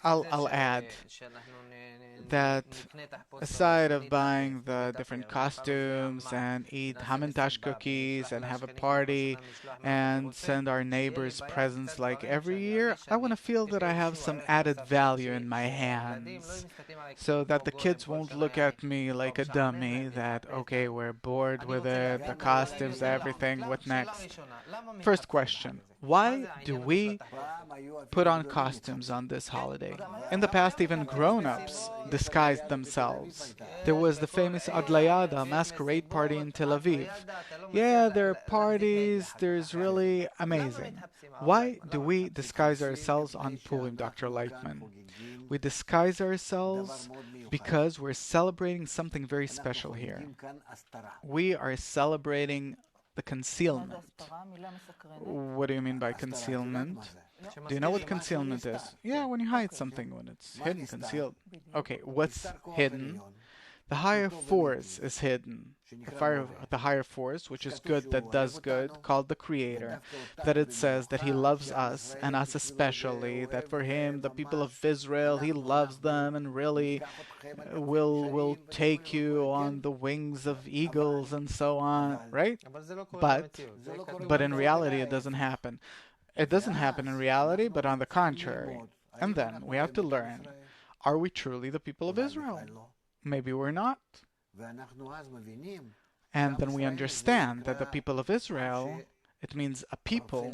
I'll add that aside of buying the different costumes and eat Hamantash cookies and have a party and send our neighbors presents like every year, I want to feel that I have some added value in my hands so that the kids won't look at me like a dummy that, okay, we're bored with it, the costumes, everything, what next? First question, why do we put on costumes on this holiday? In the past, even grown-ups disguised themselves. There was the famous Adlayada masquerade party in Tel Aviv. Yeah, there are parties, there's really amazing. Why do we disguise ourselves on Purim, Dr. Lightman? We disguise ourselves because we're celebrating something very special here. We are celebrating the concealment. What do you mean by concealment? Do you know what concealment is? Yeah, when you hide something, when it's hidden, concealed. Okay, what's hidden? The higher force is hidden. The higher force, which is good that does good, called the Creator, that it says that He loves us, and us especially, that for Him, the people of Israel, He loves them and really will take you on the wings of eagles and so on, right? But, but in reality, it doesn't happen. It doesn't happen in reality, but on the contrary. And then we have to learn, are we truly the people of Israel? Maybe we're not. And then we understand that the people of Israel, it means a people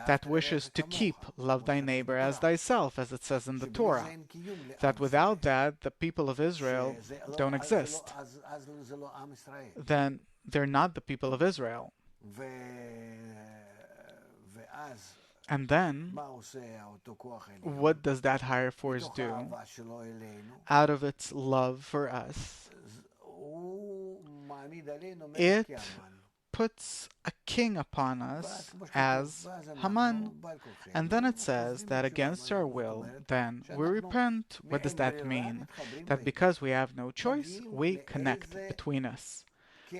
that wishes to keep love thy neighbor as thyself, as it says in the Torah. That without that, the people of Israel don't exist. Then they're not the people of Israel. And then, what does that higher force do? Out of its love for us, it puts a king upon us as Haman. And then it says that against our will, then we repent. What does that mean? That because we have no choice, we connect between us.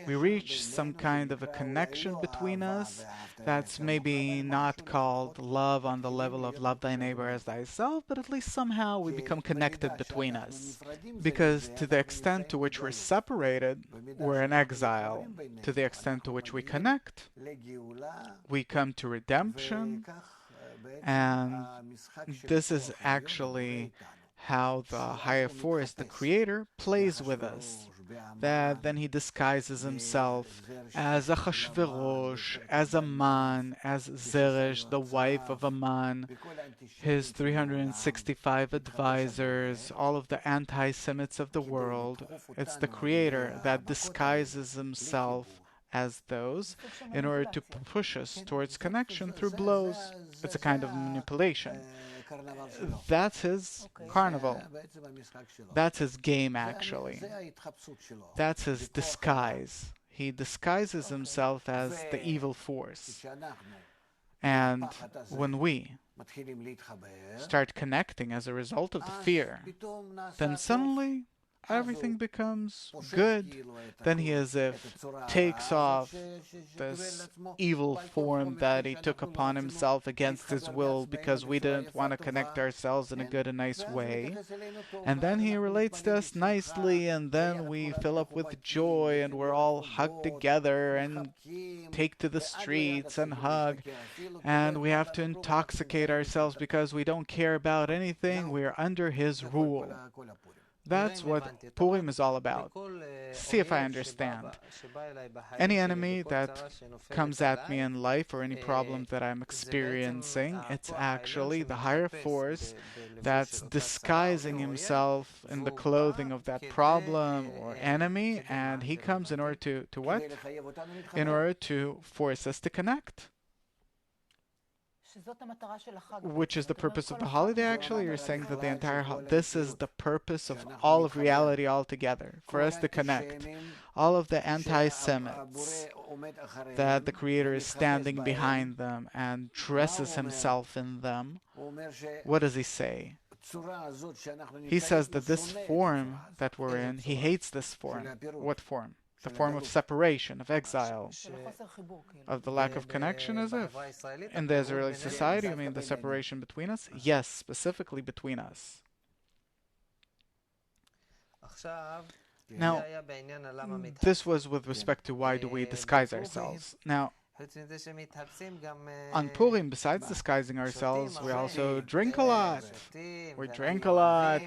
We reach some kind of a connection between us that's maybe not called love on the level of love thy neighbor as thyself, but at least somehow we become connected between us. Because to the extent to which we're separated, we're in exile. To the extent to which we connect, we come to redemption, and this is actually how the higher force, the Creator, plays with us. That then he disguises himself as a Chashverosh, as a man, as Zeresh, the wife of a man, his 365 advisors, all of the anti-Semites of the world. It's the Creator that disguises himself as those in order to push us towards connection through blows. It's a kind of manipulation. That's his carnival. That's his game, actually. That's his disguise. He disguises himself as the evil force. And when we start connecting as a result of the fear, then suddenly everything becomes good. Then he as if takes off this evil form that he took upon himself against his will because we didn't want to connect ourselves in a good and nice way. And then he relates to us nicely, and then we fill up with joy and we're all hugged together and take to the streets and hug. And we have to intoxicate ourselves because we don't care about anything. We're under his rule. That's what Purim is all about. See if I understand. Any enemy that comes at me in life or any problem that I'm experiencing, it's actually the higher force that's disguising himself in the clothing of that problem or enemy, and he comes in order to what? In order to force us to connect. Which is the purpose of the holiday, actually? You're saying that the entire this is the purpose of all of reality altogether, for us to connect. All of the anti-Semites, that the Creator is standing behind them and dresses himself in them. What does he say? He says that this form that we're in, he hates this form. What form? the form of separation, of exile, of the lack of connection, as if. In the Israeli society, you mean the separation between us? Yes, specifically between us. Now, this was with respect to why do we disguise ourselves. Now, on Purim, besides disguising ourselves, we also drink a lot. We drink a lot.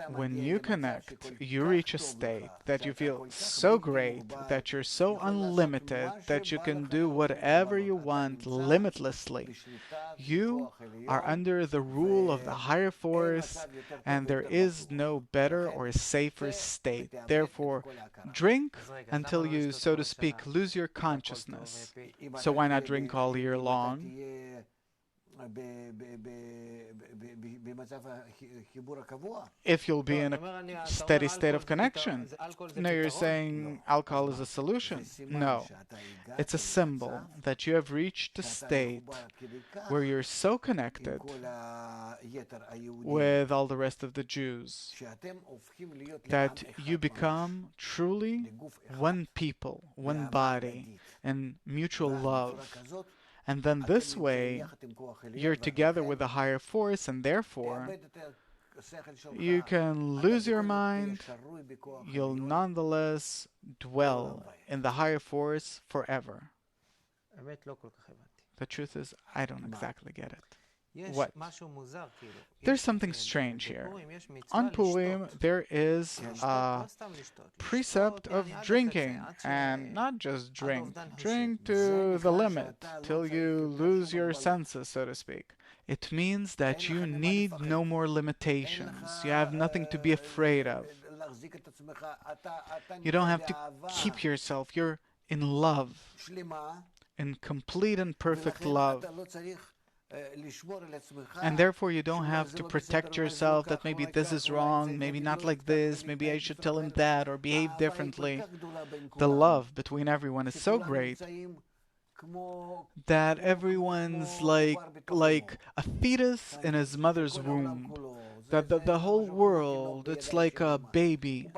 When you connect, you reach a state that you feel so great, that you're so unlimited, that you can do whatever you want limitlessly. You are under the rule of the higher force, and there is no better or safer state. Therefore, drink until you, so to speak, lose your consciousness. So why not drink all year long? If you'll be in a steady state of connection. No, you're saying alcohol is a solution. No, it's a symbol that you have reached a state where you're so connected with all the rest of the Jews that you become truly one people, one body, and mutual love. And then this way, you're together with a higher force, and therefore, you can lose your mind, you'll nonetheless dwell in the higher force forever. The truth is, I don't exactly get it. What? There's something strange here. On Purim, there is a precept of drinking, and not just drink. Drink to the limit, till you lose your senses, so to speak. It means that you need no more limitations. You have nothing to be afraid of. You don't have to keep yourself. You're in love, in complete and perfect love. And therefore you don't have to protect yourself that maybe this is wrong, maybe not like this, maybe I should tell him that or behave differently. The love between everyone is so great that everyone's like a fetus in his mother's womb. That the whole world, it's like a baby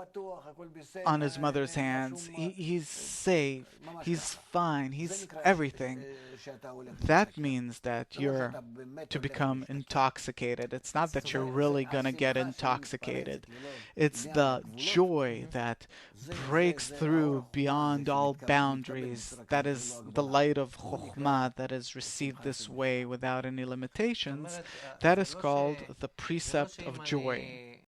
on his mother's hands. He's safe, he's fine, he's everything. That means that you're to become intoxicated. It's not that you're really gonna get intoxicated. It's the joy that breaks through beyond all boundaries. That is the light of Chokhmah that is received this way without any limitations. That is called the precept of joy.